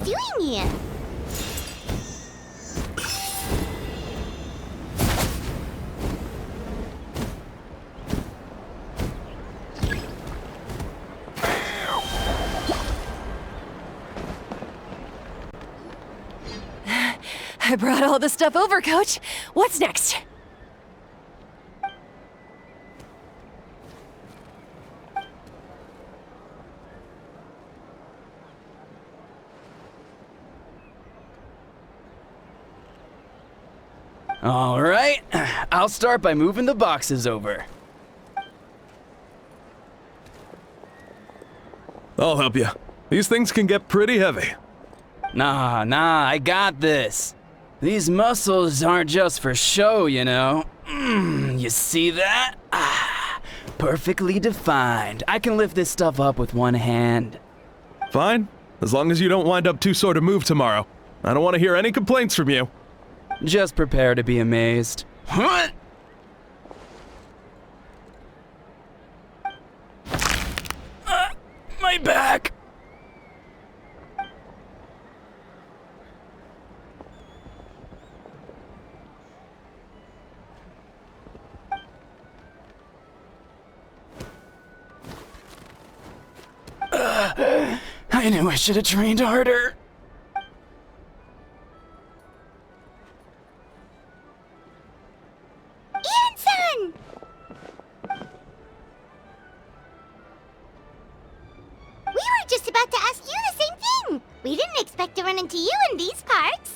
doing here? I brought all the stuff over, Coach. What's next? All right, I'll start by moving the boxes over. I'll help you. These things can get pretty heavy. Nah, I got this. These muscles aren't just for show, you know. You see that? Perfectly defined. I can lift this stuff up with one hand. Fine, as long as you don't wind up too sore to move tomorrow. I don't want to hear any complaints from you. Just prepare to be amazed. What? My back! I knew I should have trained harder. Anson! We were just about to ask you the same thing. We didn't expect to run into you in these parts.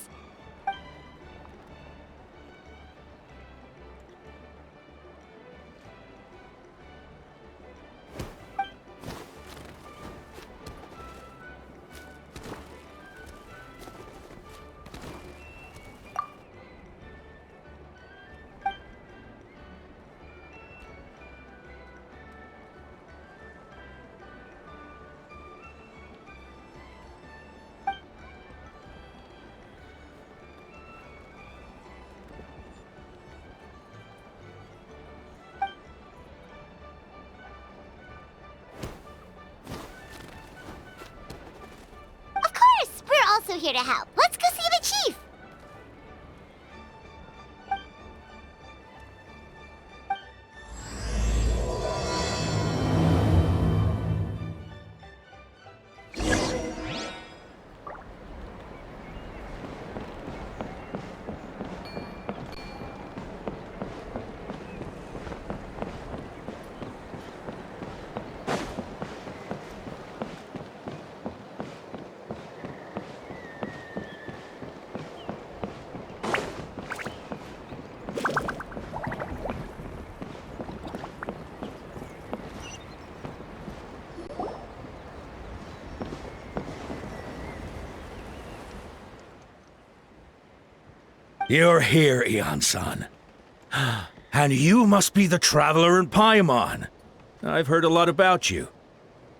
Also here to help. Let's go see the chief. You're here, Eon-san. And you must be the traveler in Paimon. I've heard a lot about you.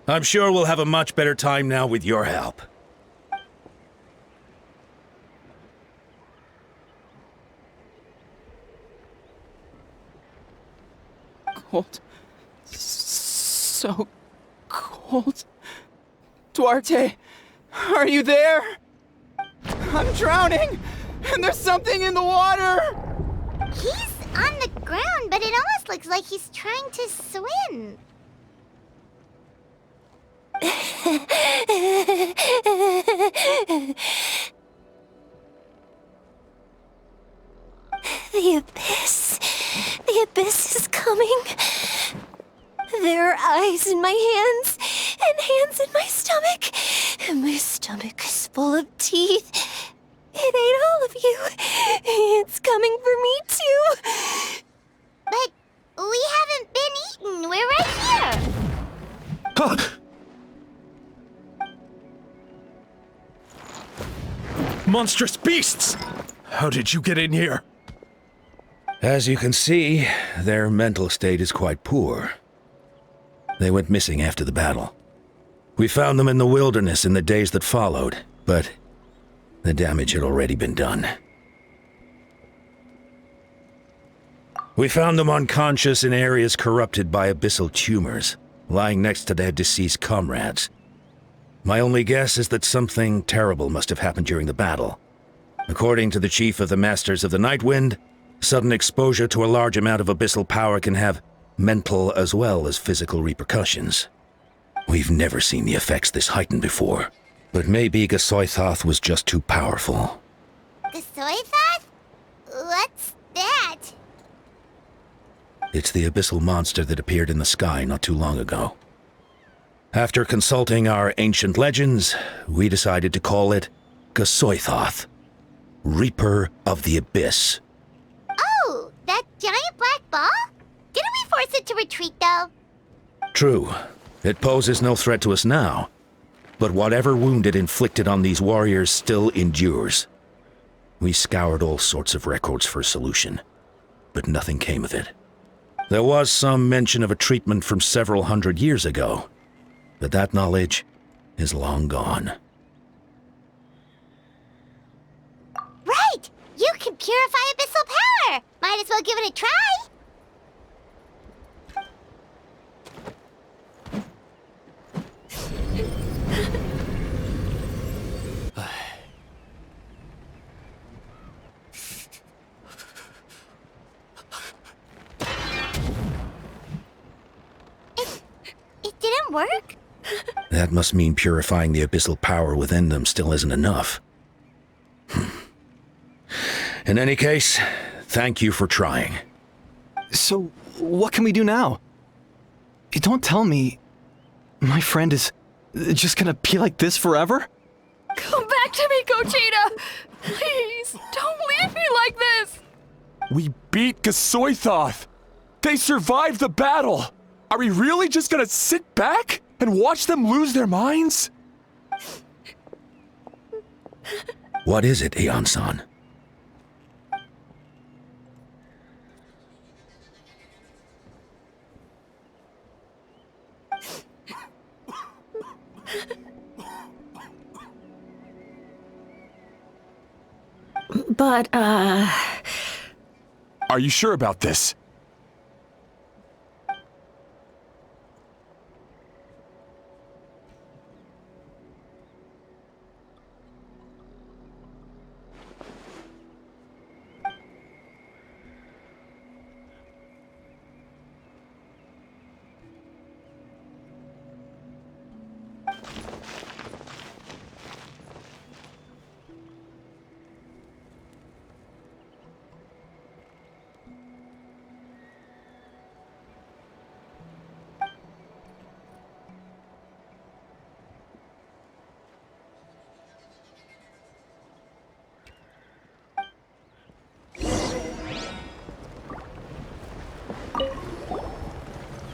I'm sure we'll have a much better time now with your help. Cold. So cold. Duarte, are you there? I'm drowning! And there's something in the water! He's on the ground, but it almost looks like he's trying to swim. The abyss. The abyss is coming. There are eyes in my hands, and hands in my stomach. And my stomach is full of teeth. It ate all of you. It's coming for me, too. But we haven't been eaten. We're right here. Monstrous beasts! How did you get in here? As you can see, their mental state is quite poor. They went missing after the battle. We found them in the wilderness in the days that followed, but the damage had already been done. We found them unconscious in areas corrupted by abyssal tumors, lying next to their deceased comrades. My only guess is that something terrible must have happened during the battle. According to the chief of the Masters of the Nightwind, sudden exposure to a large amount of abyssal power can have mental as well as physical repercussions. We've never seen the effects this heightened before, but maybe Gasoithoth was just too powerful. Gasoithoth? What's that? It's the abyssal monster that appeared in the sky not too long ago. After consulting our ancient legends, we decided to call it Gasoithoth, Reaper of the Abyss. Oh, that giant black ball? Didn't we force it to retreat, though? True, it poses no threat to us now, but whatever wound it inflicted on these warriors still endures. We scoured all sorts of records for a solution, but nothing came of it. There was some mention of a treatment from several hundred years ago, but that knowledge is long gone. Right! You can purify abyssal power! Might as well give it a try! It didn't work? That must mean purifying the abyssal power within them still isn't enough. In any case, thank you for trying. So, what can we do now? Don't tell me my friend is just gonna be like this forever? Come back to me, Gogeta! Please, don't leave me like this! We beat Gasoithoth! They survived the battle! Are we really just gonna sit back and watch them lose their minds? What is it, Aeon-san? But, Are you sure about this?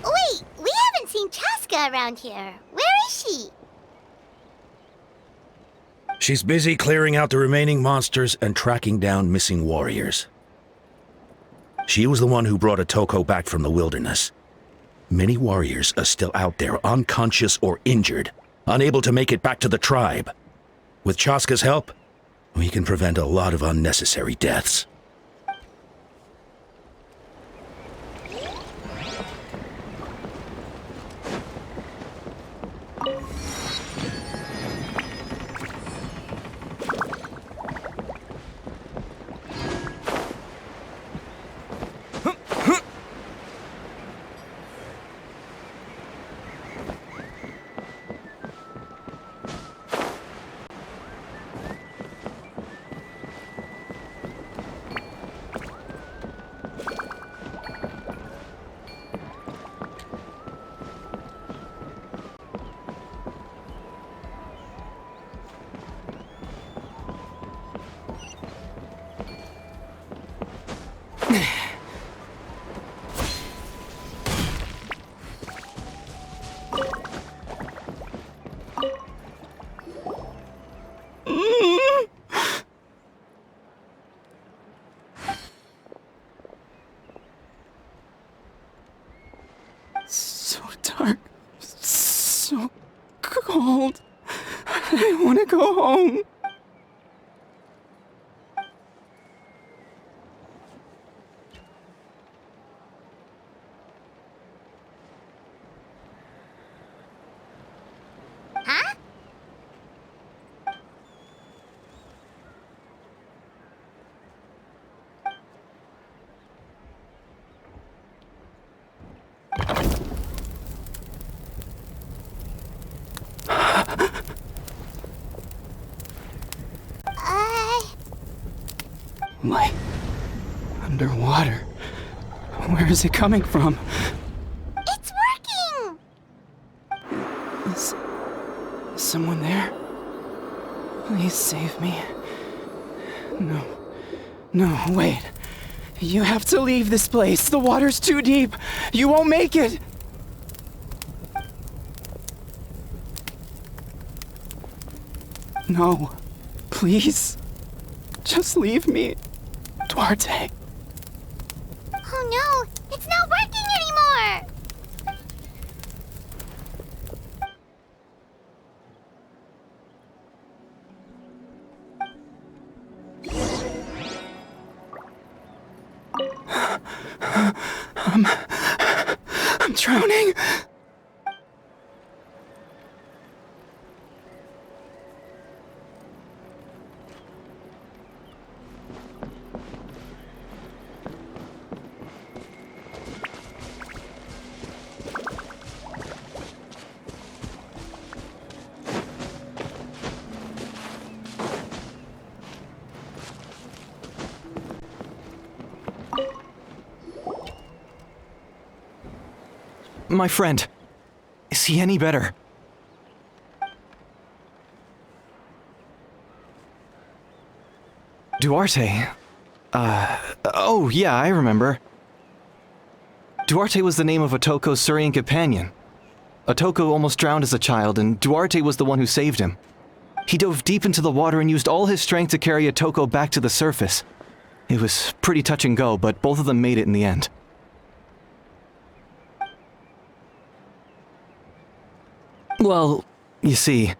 Wait, we haven't seen Chaska around here. Where is she? She's busy clearing out the remaining monsters and tracking down missing warriors. She was the one who brought Otoko back from the wilderness. Many warriors are still out there, unconscious or injured, unable to make it back to the tribe. With Chaska's help, we can prevent a lot of unnecessary deaths. So dark, so cold. I want to go home. Huh? Like, underwater. Where is it coming from? It's working! Is someone there? Please save me. No, wait. You have to leave this place. The water's too deep. You won't make it. No, please. Just leave me, Duarte. Oh no, it's not working anymore! I'm drowning. My friend, is he any better? Duarte? Oh yeah, I remember. Duarte was the name of Otoko's Surian companion. Otoko almost drowned as a child, and Duarte was the one who saved him. He dove deep into the water and used all his strength to carry Otoko back to the surface. It was pretty touch and go, but both of them made it in the end. Well, you see,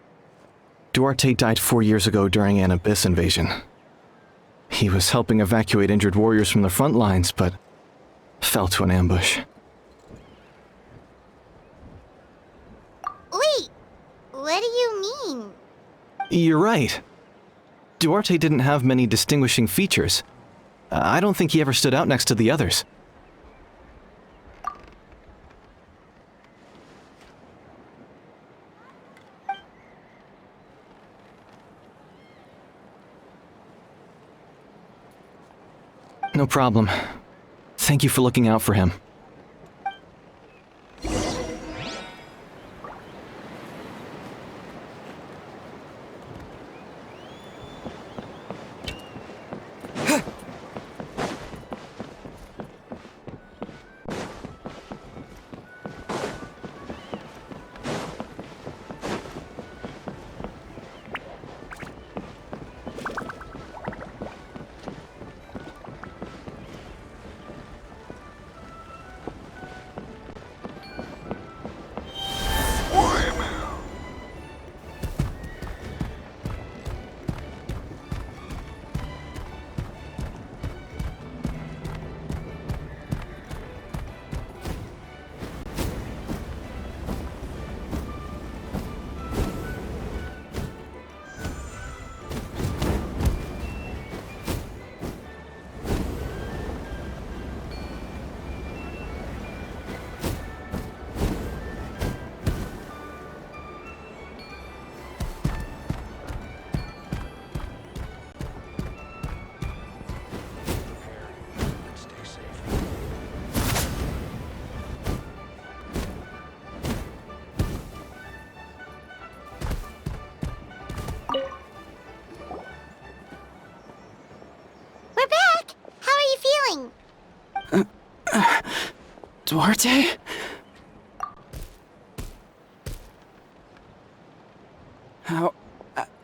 Duarte died 4 years ago during an Abyss invasion. He was helping evacuate injured warriors from the front lines, but fell to an ambush. Wait, what do you mean? You're right. Duarte didn't have many distinguishing features. I don't think he ever stood out next to the others. No problem. Thank you for looking out for him. We're back! How are you feeling? Duarte?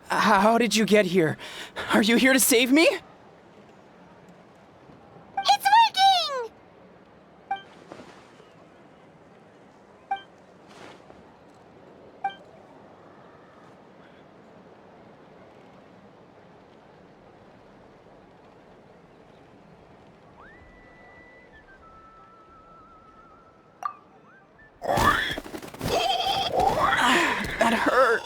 How did you get here? Are you here to save me? It's working! That hurt.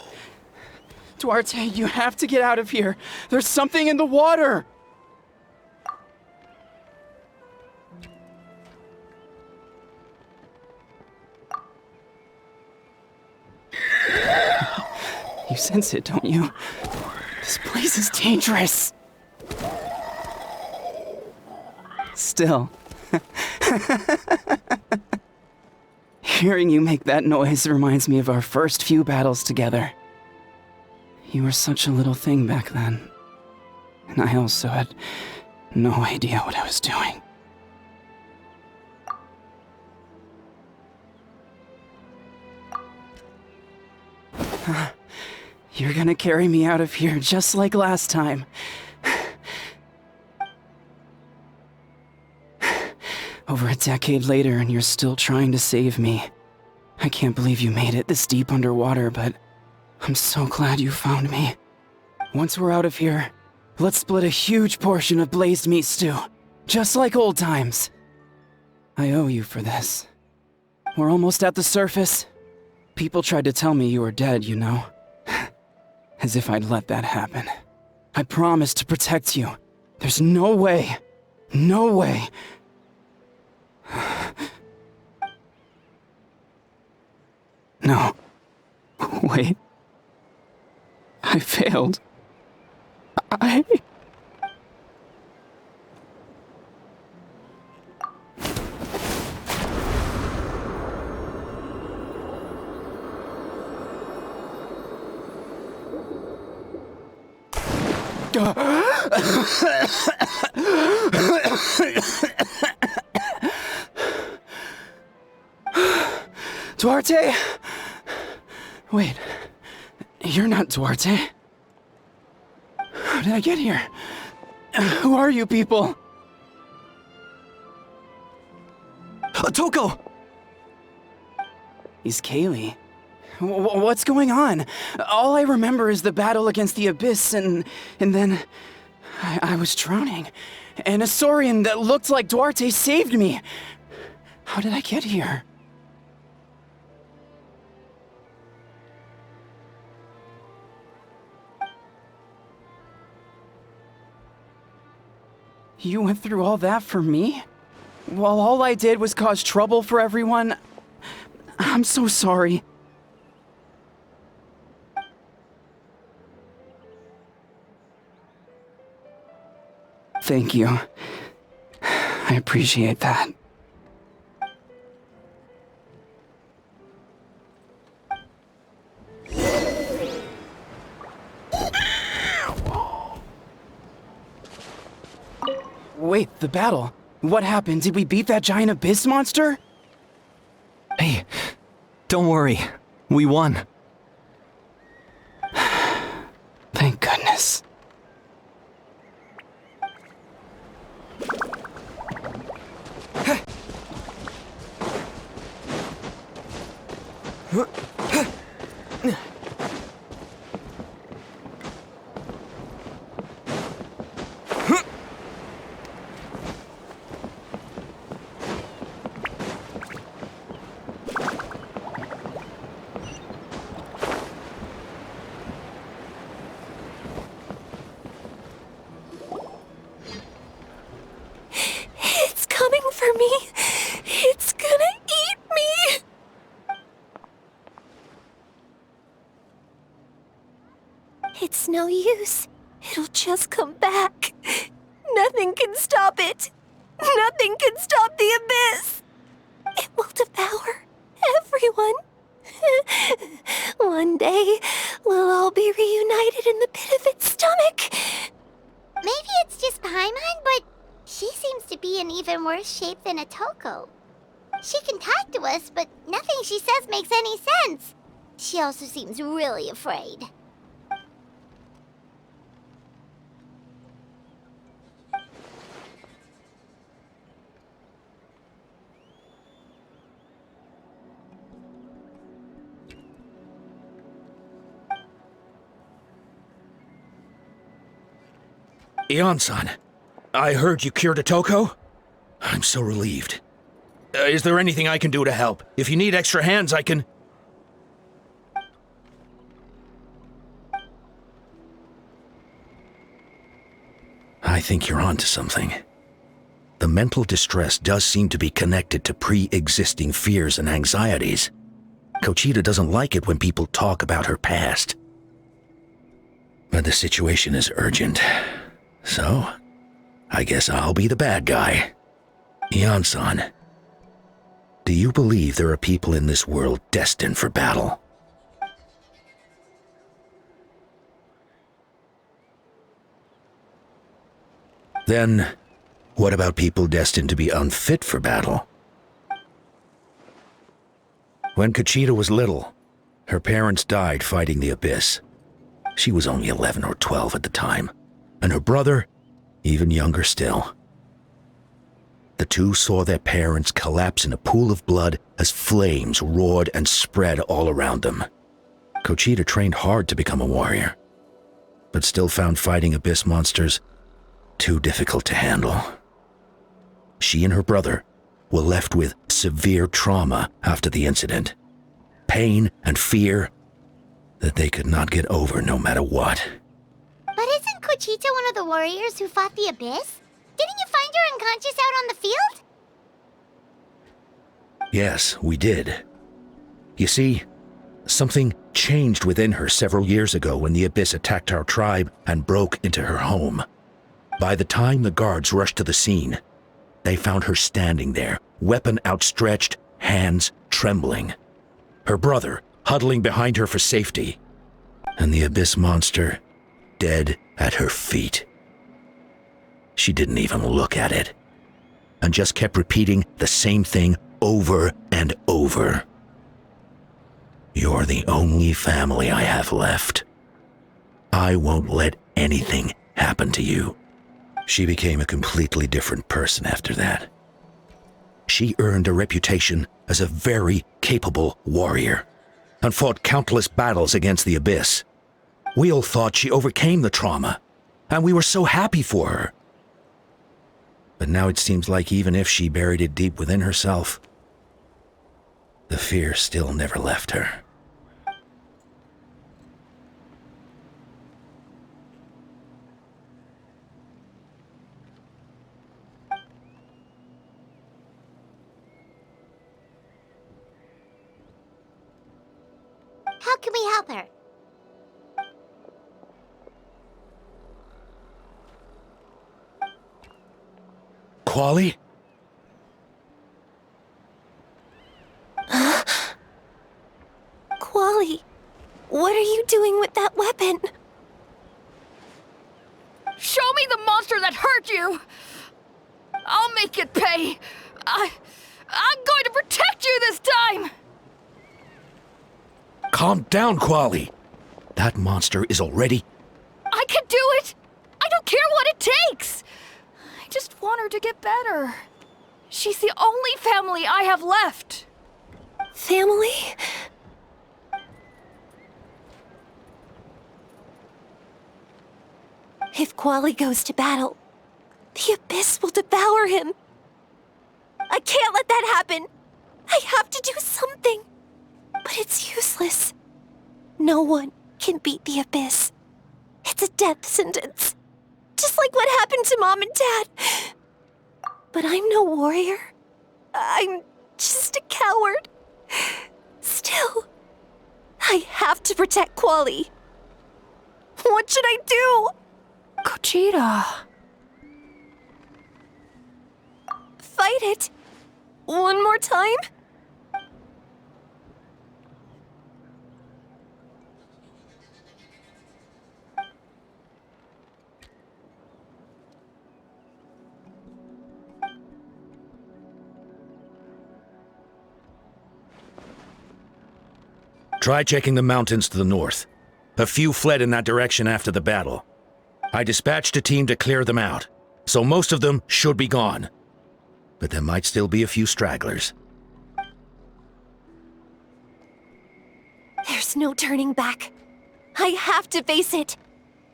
Duarte, you have to get out of here. There's something in the water. You sense it, don't you? This place is dangerous. Still. Hearing you make that noise reminds me of our first few battles together. You were such a little thing back then. And I also had no idea what I was doing. You're gonna carry me out of here just like last time. Over a decade later, and you're still trying to save me. I can't believe you made it this deep underwater, but I'm so glad you found me. Once we're out of here, let's split a huge portion of blazed meat stew, just like old times. I owe you for this. We're almost at the surface. People tried to tell me you were dead, you know. As if I'd let that happen. I promised to protect you. There's no way. No way. No. Wait. I failed. Duarte? Wait, you're not Duarte. How did I get here? Who are you people? Toko! He's Kaylee. What's going on? All I remember is the battle against the Abyss, and then I was drowning. And a Saurian that looked like Duarte saved me. How did I get here? You went through all that for me? While all I did was cause trouble for everyone? I'm so sorry. Thank you. I appreciate that. Wait, the battle. What happened? Did we beat that giant abyss monster? Hey, don't worry. We won. Thank goodness. It's coming for me. It's gonna eat me. It's no use. It'll just come back. Nothing can stop it. Nothing can stop the abyss. It will devour everyone. One day, we'll all be reunited in the pit of its stomach. Maybe it's just Paimon, but she seems to be in even worse shape than Otoko. She can talk to us, but nothing she says makes any sense. She also seems really afraid. Ion-san, I heard you cured Otoko? I'm so relieved. Is there anything I can do to help? If you need extra hands, I can... I think you're onto something. The mental distress does seem to be connected to pre-existing fears and anxieties. Kochita doesn't like it when people talk about her past. But the situation is urgent. So, I guess I'll be the bad guy. Ian-san, do you believe there are people in this world destined for battle? Then, what about people destined to be unfit for battle? When Conchita was little, her parents died fighting the Abyss. She was only 11 or 12 at the time, and her brother, even younger still. The two saw their parents collapse in a pool of blood as flames roared and spread all around them. Conchita trained hard to become a warrior, but still found fighting Abyss monsters too difficult to handle. She and her brother were left with severe trauma after the incident. Pain and fear that they could not get over no matter what. But isn't Conchita one of the warriors who fought the Abyss? Didn't you find her unconscious out on the field? Yes, we did. You see, something changed within her several years ago when the Abyss attacked our tribe and broke into her home. By the time the guards rushed to the scene, they found her standing there, weapon outstretched, hands trembling. Her brother huddling behind her for safety, and the Abyss monster dead at her feet. She didn't even look at it, and just kept repeating the same thing over and over. You're the only family I have left. I won't let anything happen to you. She became a completely different person after that. She earned a reputation as a very capable warrior and fought countless battles against the Abyss. We all thought she overcame the trauma, and we were so happy for her. But now it seems like even if she buried it deep within herself, the fear still never left her. How can we help her? Quali? Quali, what are you doing with that weapon? Show me the monster that hurt you! I'll make it pay! I'm going to protect you this time! Calm down, Quali. That monster is already... I can do it! I don't care what it takes! I just want her to get better. She's the only family I have left. Family? If Quali goes to battle, the Abyss will devour him. I can't let that happen. I have to do something. But it's useless. No one can beat the Abyss. It's a death sentence. Just like what happened to Mom and Dad. But I'm no warrior. I'm just a coward. Still, I have to protect Quali. What should I do? Conchita. Fight it. One more time? Try checking the mountains to the north. A few fled in that direction after the battle. I dispatched a team to clear them out, so most of them should be gone. But there might still be a few stragglers. There's no turning back. I have to face it,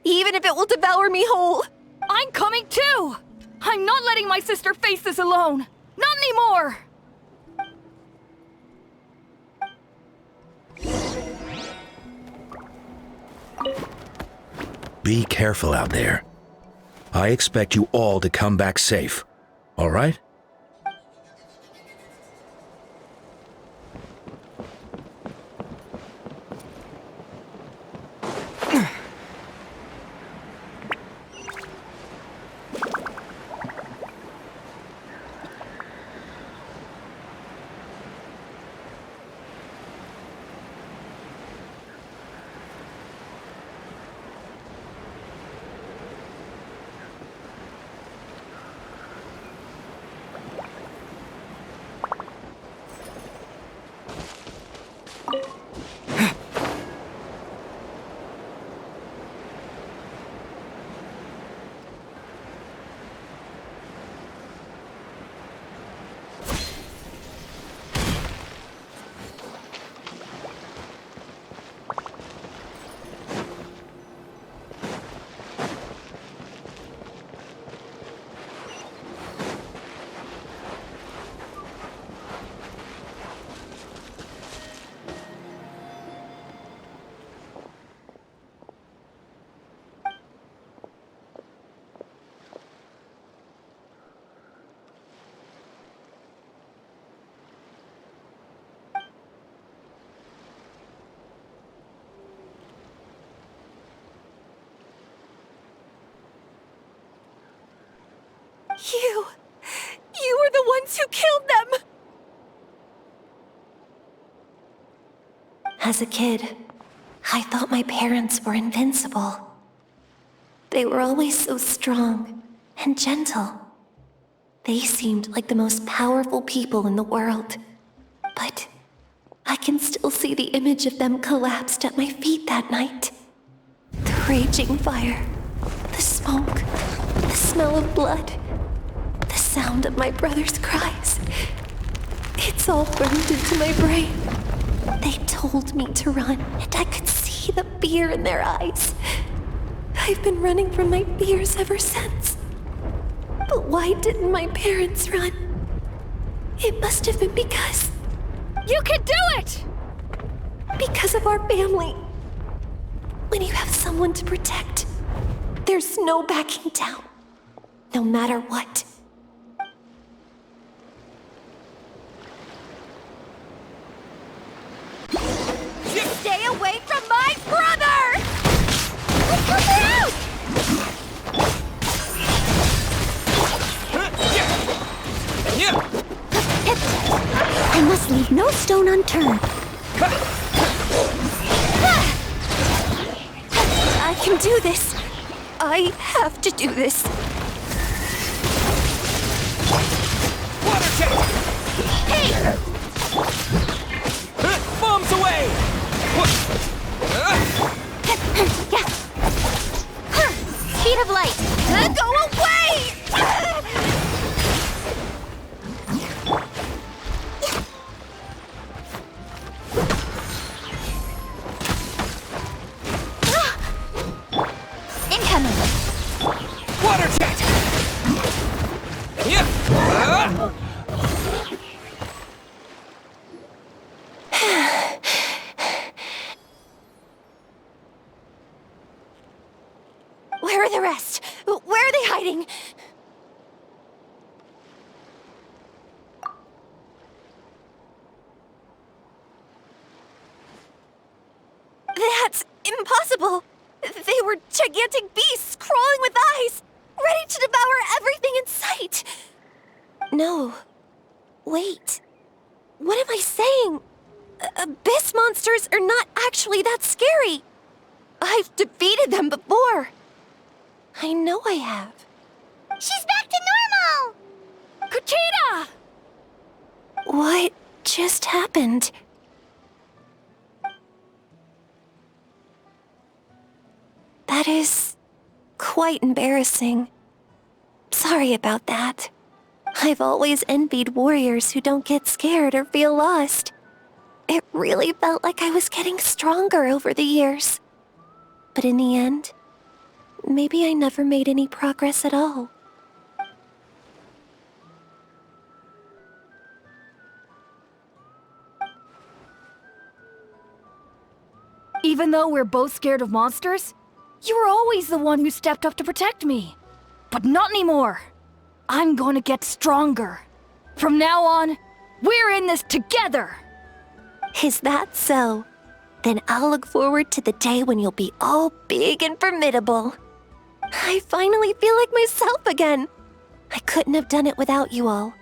even if it will devour me whole. I'm coming too! I'm not letting my sister face this alone! Not anymore! Be careful out there. I expect you all to come back safe, all right? You were the ones who killed them! As a kid, I thought my parents were invincible. They were always so strong and gentle. They seemed like the most powerful people in the world. But I can still see the image of them collapsed at my feet that night. The raging fire, the smoke, the smell of blood, the sound of my brother's cries. It's all burned into my brain. They told me to run, and I could see the fear in their eyes. I've been running from my fears ever since. But why didn't my parents run? It must have been because... You can do it! Because of our family. When you have someone to protect, there's no backing down, no matter what. Stay away from my brother! Let's help her out! I must leave no stone unturned. I can do this. I have to do this. Water jet! Hey! Bombs away! Speed of light. Go away! Incoming. Water jet! Where are the rest? Where are they hiding? That's impossible! They were gigantic beasts crawling with eyes, ready to devour everything in sight! No. Wait. What am I saying? Abyss monsters are not actually that scary. I've defeated them before. I know I have. She's back to normal! Kuchina! What just happened? That is quite embarrassing. Sorry about that. I've always envied warriors who don't get scared or feel lost. It really felt like I was getting stronger over the years. But in the end, maybe I never made any progress at all. Even though we're both scared of monsters, you were always the one who stepped up to protect me. But not anymore. I'm going to get stronger. From now on, we're in this together. Is that so? Then I'll look forward to the day when you'll be all big and formidable. I finally feel like myself again. I couldn't have done it without you all.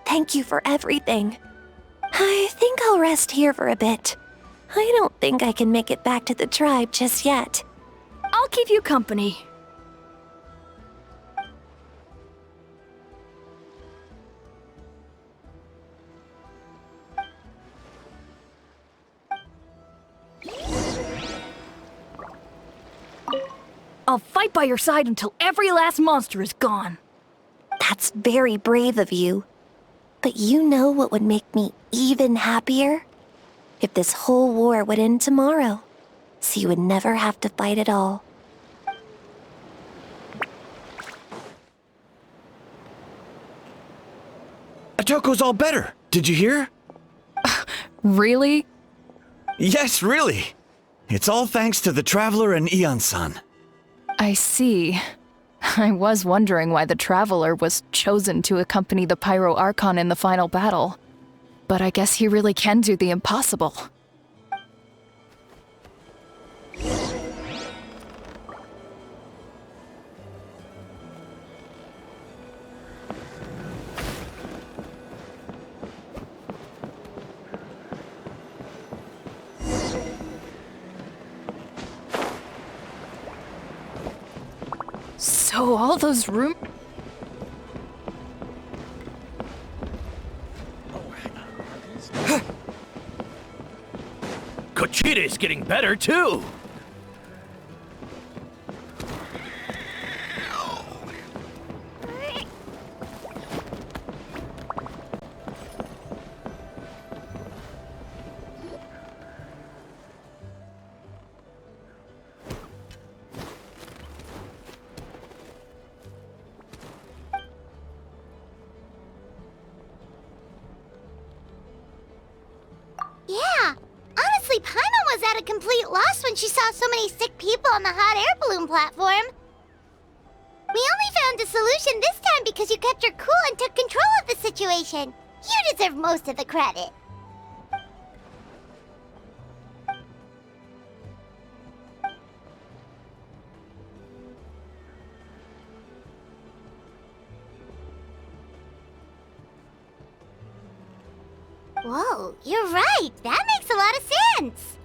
Thank you for everything. I think I'll rest here for a bit. I don't think I can make it back to the tribe just yet. I'll keep you company. I'll fight by your side until every last monster is gone. That's very brave of you. But you know what would make me even happier? If this whole war would end tomorrow, so you would never have to fight at all. Atoko's all better. Did you hear? Really? Yes, really. It's all thanks to the Traveler and Ian-san. I see. I was wondering why the Traveler was chosen to accompany the Pyro Archon in the final battle. But I guess he really can do the impossible. So all those room... Kochita's getting better, too! Yeah, honestly, Paimon was at a complete loss when she saw so many sick people on the hot air balloon platform. We only found a solution this time because you kept your cool and took control of the situation. You deserve most of the credit. Whoa, you're right. That makes a lot of sense.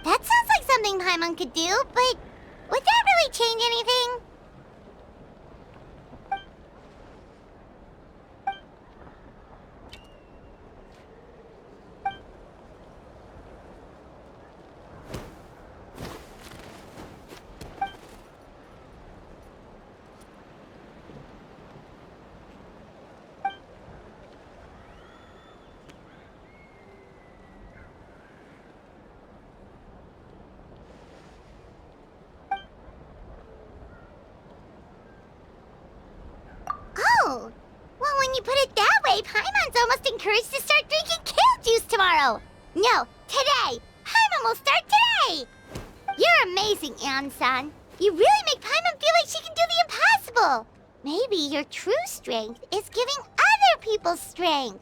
That sounds like something Paimon could do, but would that really change anything? Oh, well, when you put it that way, Paimon's almost encouraged to start drinking kale juice tomorrow. No, today. Paimon will start today. You're amazing, Ann-san. You really make Paimon feel like she can do the impossible. Maybe your true strength is giving other people strength.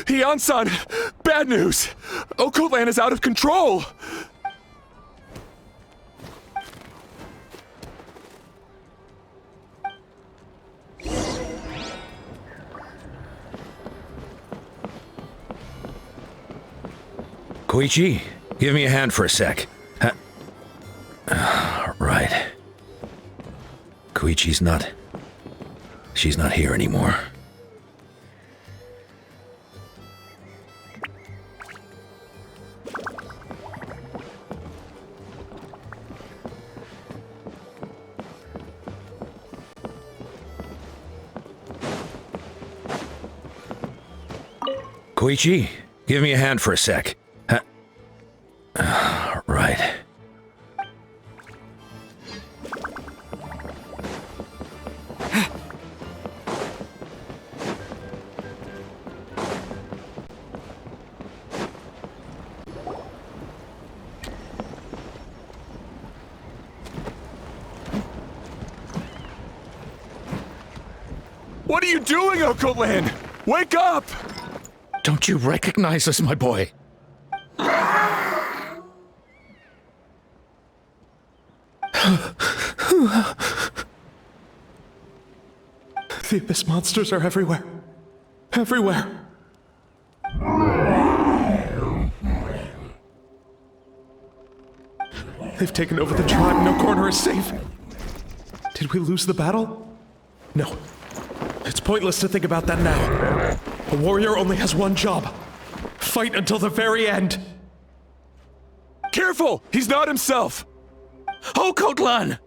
Heian-san! Bad news! Okoland is out of control! Koichi, give me a hand for a sec. Right. Koichi's not... She's not here anymore. Koichi, give me a hand for a sec. Right. What are you doing, Okoland? Wake up! Don't you recognize us, my boy? The Abyss monsters are everywhere. Everywhere. They've taken over the tribe. No corner is safe. Did we lose the battle? No. It's pointless to think about that now. A warrior only has one job. Fight until the very end. Careful! He's not himself! Okotlan!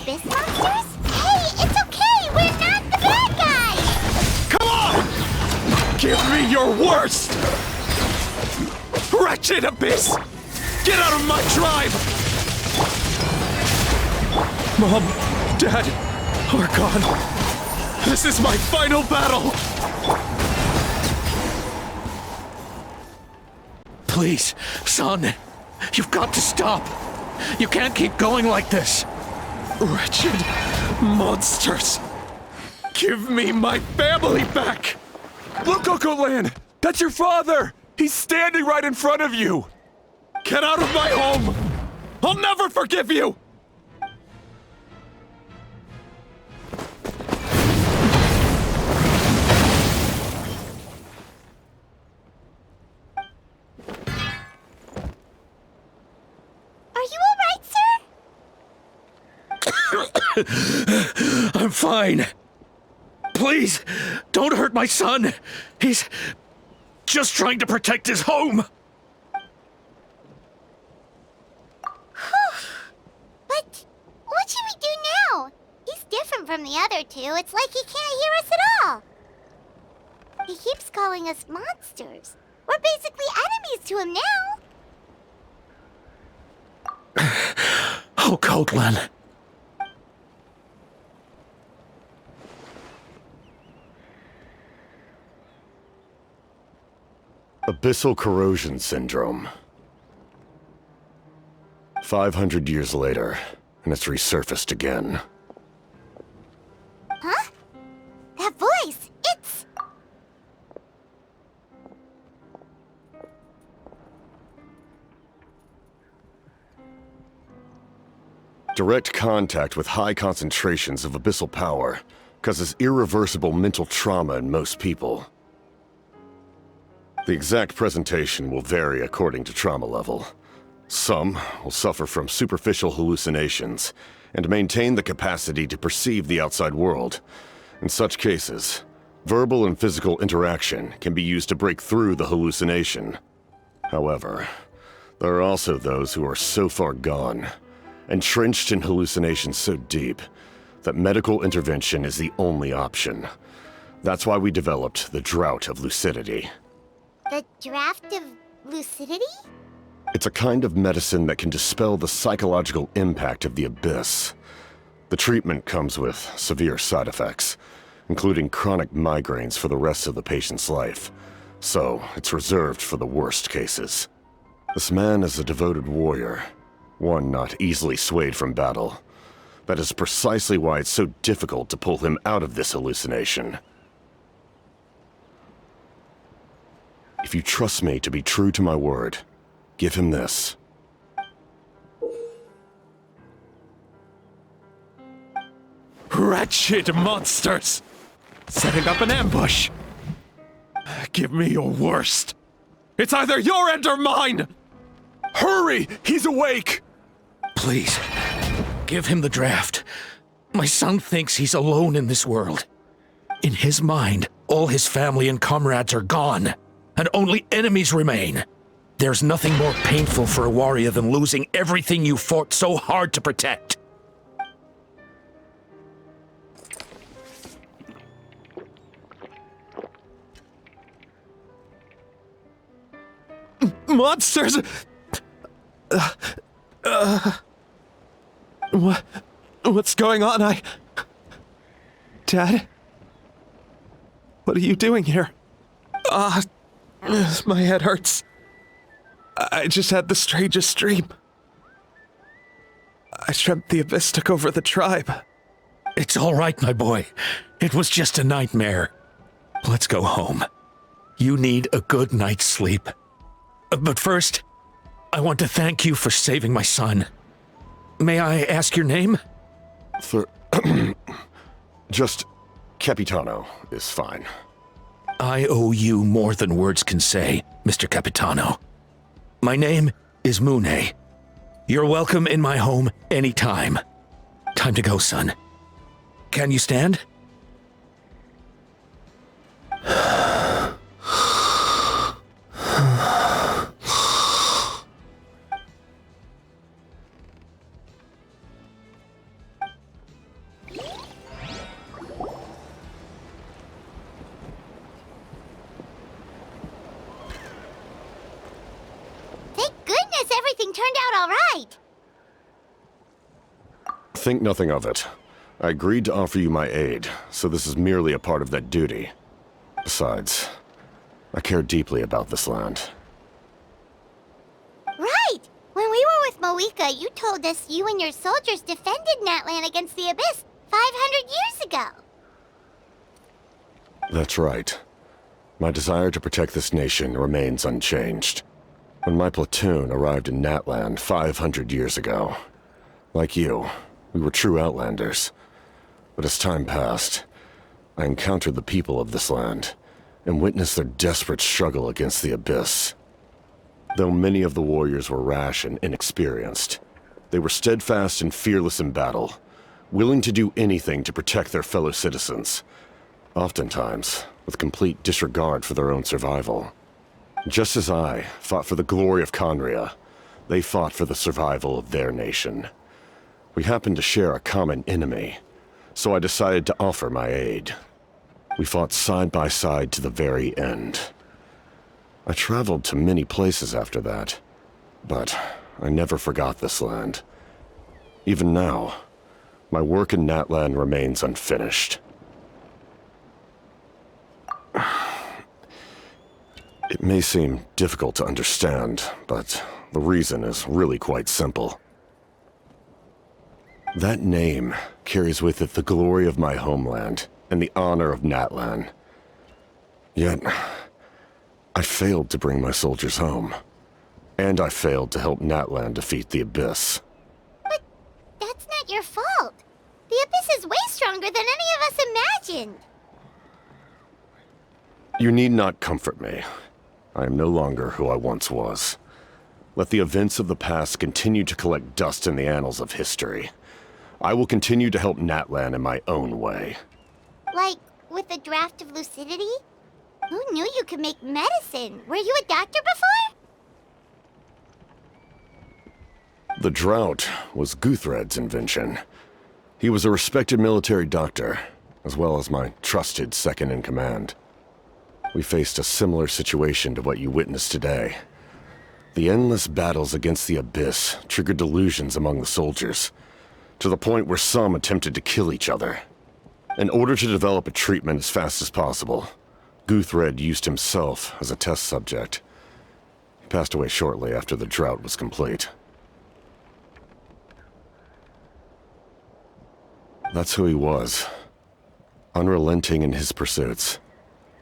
abyss monsters? Hey, it's okay! We're not the bad guys! Come on! Give me your worst! Wretched abyss! Get out of my tribe! Mom, Dad, Archon, this is my final battle! Please, son, you've got to stop. You can't keep going like this. Wretched monsters. Give me my family back! Look, Uncle Lan! That's your father! He's standing right in front of you! Get out of my home! I'll never forgive you! Are you alright, sir? I'm fine. Please, don't hurt my son. He's just trying to protect his home. But what should we do now? He's different from the other two. It's like he can't hear us at all. He keeps calling us monsters. We're basically enemies to him now. Oh, Coatlan. Abyssal corrosion syndrome. 500 years later, and it's resurfaced again. Huh? That voice! It's... Direct contact with high concentrations of abyssal power causes irreversible mental trauma in most people. The exact presentation will vary according to trauma level. Some will suffer from superficial hallucinations and maintain the capacity to perceive the outside world. In such cases, verbal and physical interaction can be used to break through the hallucination. However, there are also those who are so far gone, entrenched in hallucinations so deep, that medical intervention is the only option. That's why we developed the Drought of Lucidity. The draft of lucidity? It's a kind of medicine that can dispel the psychological impact of the abyss. The treatment comes with severe side effects, including chronic migraines for the rest of the patient's life. So, it's reserved for the worst cases. This man is a devoted warrior, one not easily swayed from battle. That is precisely why it's so difficult to pull him out of this hallucination. If you trust me to be true to my word, give him this. Wretched monsters! Setting up an ambush! Give me your worst! It's either your end or mine! Hurry! He's awake! Please, give him the draft. My son thinks he's alone in this world. In his mind, all his family and comrades are gone, and only enemies remain. There's nothing more painful for a warrior than losing everything you fought so hard to protect. Monsters! What's going on? Dad? What are you doing here? My head hurts. I just had the strangest dream. I dreamt the Abyss took over the tribe. It's all right, my boy. It was just a nightmare. Let's go home. You need a good night's sleep. But first, I want to thank you for saving my son. May I ask your name? Just Capitano is fine. I owe you more than words can say, Mr. Capitano. My name is Mune. You're welcome in my home anytime. Time to go, son. Can you stand? goodness everything turned out all right. Think nothing of it. I agreed to offer you my aid, so this is merely a part of that duty. Besides, I care deeply about this land. Right! When we were with Moika, you told us you and your soldiers defended Natlan against the Abyss 500 years ago. That's right. My desire to protect this nation remains unchanged. When my platoon arrived in Natlan 500 years ago, like you, we were true outlanders. But as time passed, I encountered the people of this land and witnessed their desperate struggle against the Abyss. Though many of the warriors were rash and inexperienced, they were steadfast and fearless in battle, willing to do anything to protect their fellow citizens, oftentimes with complete disregard for their own survival. Just as I fought for the glory of Conria, they fought for the survival of their nation. We happened to share a common enemy, so I decided to offer my aid. We fought side by side to the very end. I traveled to many places after that, but I never forgot this land. Even now, my work in Natlan remains unfinished. It may seem difficult to understand, but the reason is really quite simple. That name carries with it the glory of my homeland and the honor of Natlan. Yet, I failed to bring my soldiers home. And I failed to help Natlan defeat the Abyss. But that's not your fault. The Abyss is way stronger than any of us imagined. You need not comfort me. I am no longer who I once was. Let the events of the past continue to collect dust in the annals of history. I will continue to help Natlan in my own way. Like, with the draft of lucidity? Who knew you could make medicine? Were you a doctor before? The drought was Guthred's invention. He was a respected military doctor, as well as my trusted second-in-command. We faced a similar situation to what you witnessed today. The endless battles against the Abyss triggered delusions among the soldiers, to the point where some attempted to kill each other. In order to develop a treatment as fast as possible, Guthred used himself as a test subject. He passed away shortly after the drought was complete. That's who he was. Unrelenting in his pursuits.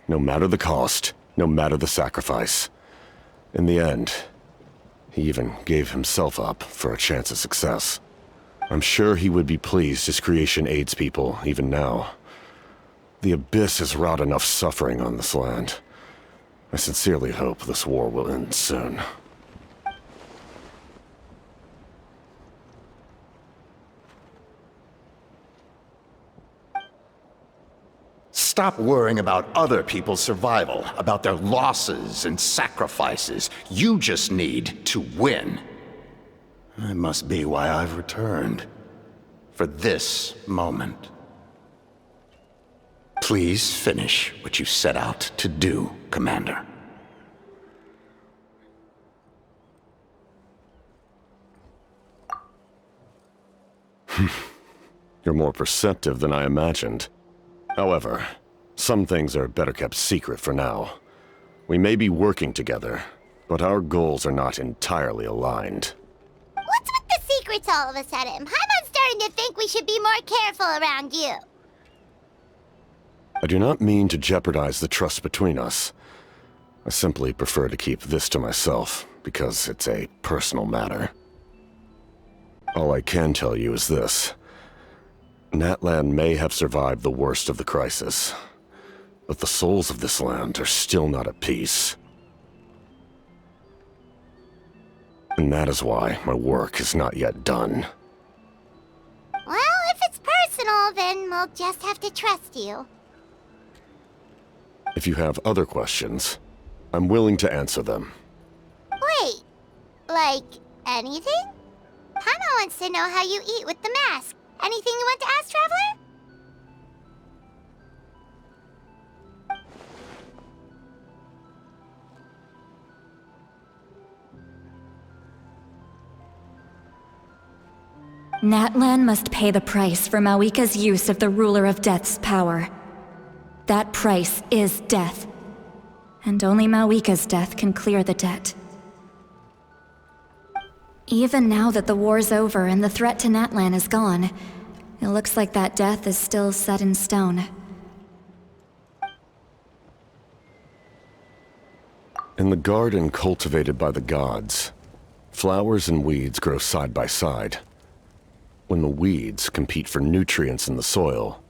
No matter the cost, no matter the sacrifice. In the end, he even gave himself up for a chance at success. I'm sure he would be pleased his creation aids people even now. The Abyss has wrought enough suffering on this land. I sincerely hope this war will end soon. Stop worrying about other people's survival, about their losses and sacrifices. You just need to win. That must be why I've returned. For this moment. Please finish what you set out to do, Commander. You're more perceptive than I imagined. However, some things are better kept secret for now. We may be working together, but our goals are not entirely aligned. What's with the secrets all of a sudden? Paimon's starting to think we should be more careful around you. I do not mean to jeopardize the trust between us. I simply prefer to keep this to myself, because it's a personal matter. All I can tell you is this. Natlan may have survived the worst of the crisis, but the souls of this land are still not at peace. And that is why my work is not yet done. Well, if it's personal, then we'll just have to trust you. If you have other questions, I'm willing to answer them. Wait, like anything? Paimon wants to know how you eat with the mask. Anything you want to ask, Traveler? Natlan must pay the price for Mawika's use of the Ruler of Death's power. That price is death. And only Mawika's death can clear the debt. Even now that the war's over and the threat to Natlan is gone, it looks like that death is still set in stone. In the garden cultivated by the gods, flowers and weeds grow side by side. When the weeds compete for nutrients in the soil,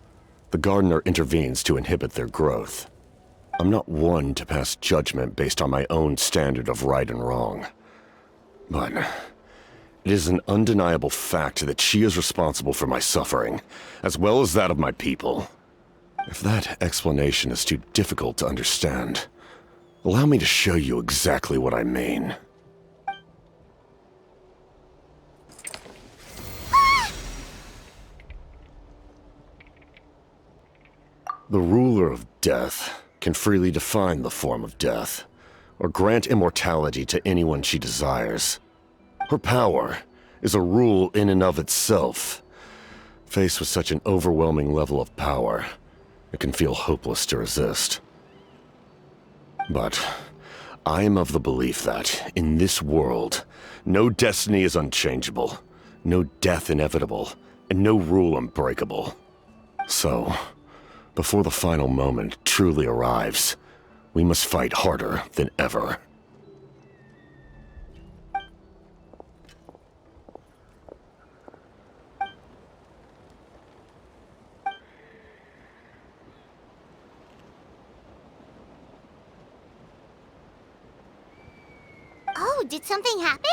the gardener intervenes to inhibit their growth. I'm not one to pass judgment based on my own standard of right and wrong. But it is an undeniable fact that she is responsible for my suffering, as well as that of my people. If that explanation is too difficult to understand, allow me to show you exactly what I mean. The ruler of death can freely define the form of death, or grant immortality to anyone she desires. Her power is a rule in and of itself. Faced with such an overwhelming level of power, it can feel hopeless to resist. But I am of the belief that, in this world, no destiny is unchangeable, no death inevitable, and no rule unbreakable. So, before the final moment truly arrives, we must fight harder than ever. Oh, did something happen?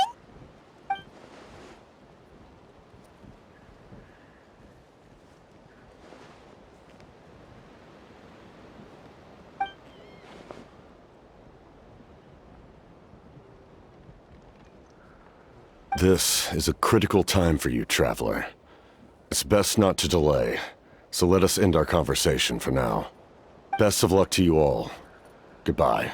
This is a critical time for you, Traveler. It's best not to delay, so let us end our conversation for now. Best of luck to you all. Goodbye.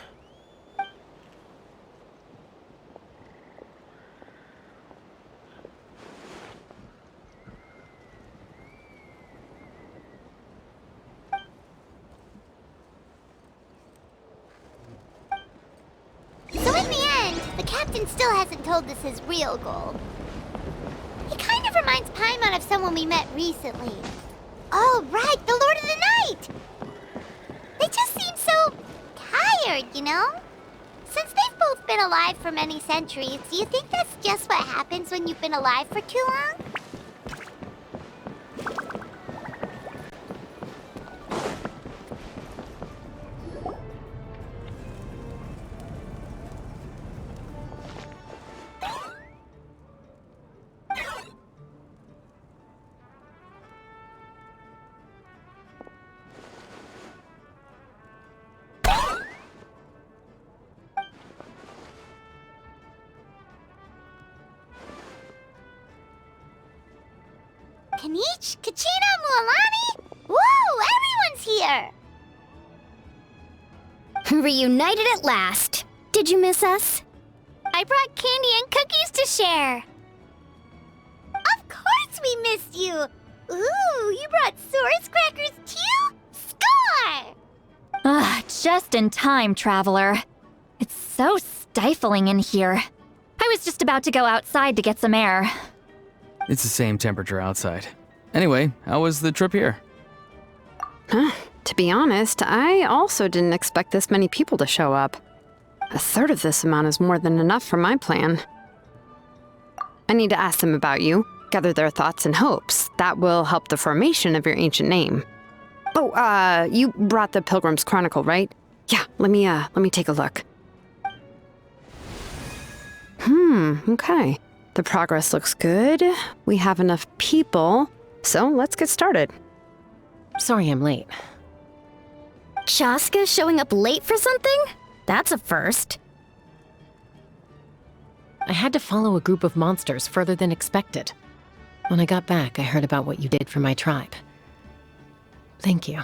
So in the end, the captain still hasn't told us his real goal. He kind of reminds Paimon of someone we met recently. Oh, right, the Lord of the Night! They just seem so tired, you know? Since they've both been alive for many centuries, do you think that's just what happens when you've been alive for too long? Kanich, Kachina, Mualani? Woo! Everyone's here! Reunited at last. Did you miss us? I brought candy and cookies to share. Of course we missed you! Ooh, you brought Source crackers too? Score! Ah, just in time, Traveler. It's so stifling in here. I was just about to go outside to get some air. It's the same temperature outside. Anyway, how was the trip here? To be honest, I also didn't expect this many people to show up. A third of this amount is more than enough for my plan. I need to ask them about you, gather their thoughts and hopes. That will help the formation of your ancient name. Oh, you brought the Pilgrim's Chronicle, right? Yeah, let me take a look. Okay. The progress looks good. We have enough people, so let's get started. Sorry I'm late. Chaska showing up late for something? That's a first. I had to follow a group of monsters further than expected. When I got back, I heard about what you did for my tribe. Thank you.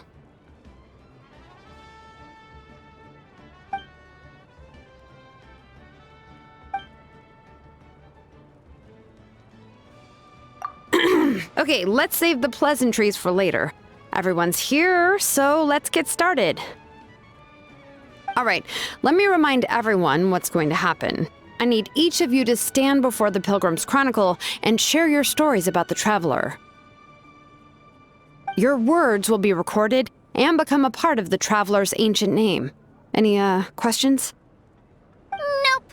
Okay, let's save the pleasantries for later. Everyone's here, so let's get started. All right, let me remind everyone what's going to happen. I need each of you to stand before the Pilgrim's Chronicle and share your stories about the Traveler. Your words will be recorded and become a part of the Traveler's ancient name. Any, questions? Nope.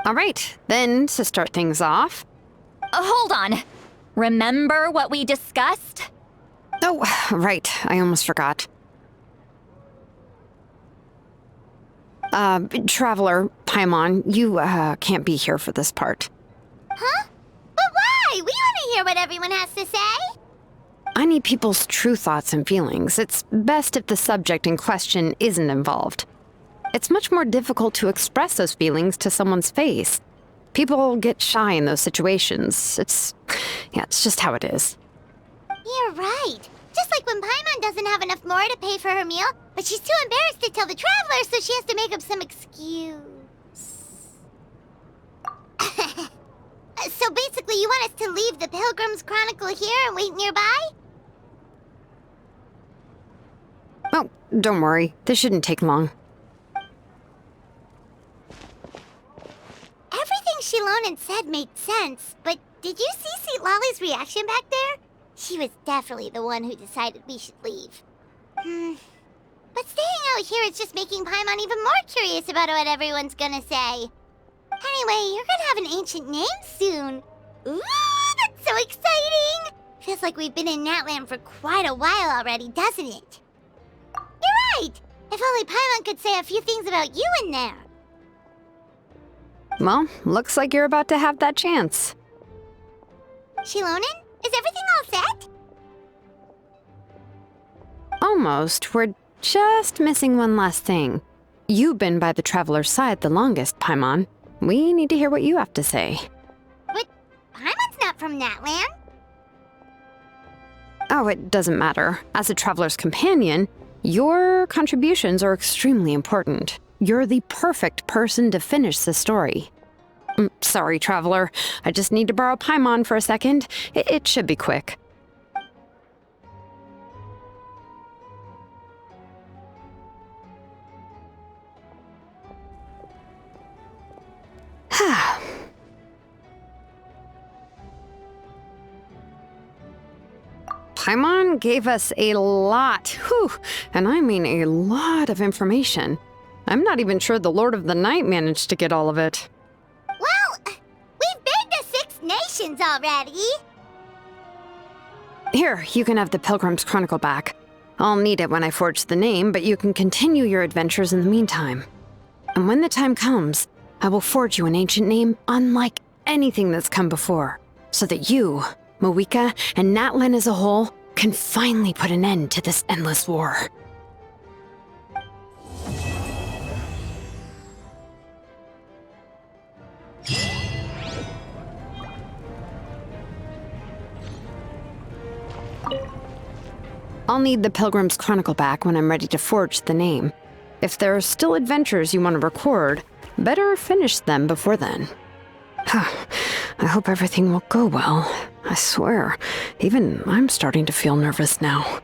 All right, then to start things off. Hold on. Remember what we discussed? Oh, right, I almost forgot. Traveler, Paimon, you, can't be here for this part. Huh? But why? We want to hear what everyone has to say. I need people's true thoughts and feelings. It's best if the subject in question isn't involved. It's much more difficult to express those feelings to someone's face. People get shy in those situations. It's just how it is. You're right. Just like when Paimon doesn't have enough more to pay for her meal, but she's too embarrassed to tell the Traveler, so she has to make up some excuse. So basically, you want us to leave the Pilgrim's Chronicle here and wait nearby? Oh, don't worry. This shouldn't take long. Everything Shilonen said made sense, but did you see St. Lolly's reaction back there? She was definitely the one who decided we should leave. But staying out here is just making Paimon even more curious about what everyone's gonna say. Anyway, you're gonna have an ancient name soon. Ooh, that's so exciting! Feels like we've been in Natland for quite a while already, doesn't it? You're right! If only Paimon could say a few things about you in there. Well, looks like you're about to have that chance. Shilonen, is everything all set? Almost. We're just missing one last thing. You've been by the Traveler's side the longest, Paimon. We need to hear what you have to say. But Paimon's not from Natland. Oh, it doesn't matter. As a Traveler's companion, your contributions are extremely important. You're the perfect person to finish the story. Sorry, Traveler. I just need to borrow Paimon for a second. It should be quick. Paimon gave us a lot, and I mean a lot of information. I'm not even sure the Lord of the Night managed to get all of it. Well, we've been to 6 nations already. Here, you can have the Pilgrim's Chronicle back. I'll need it when I forge the name, but you can continue your adventures in the meantime. And when the time comes, I will forge you an ancient name unlike anything that's come before, so that you, Moeka, and Natlan as a whole can finally put an end to this endless war. I'll need the Pilgrim's Chronicle back when I'm ready to forge the name. If there are still adventures you want to record, better finish them before then. I hope everything will go well. I swear, even I'm starting to feel nervous now.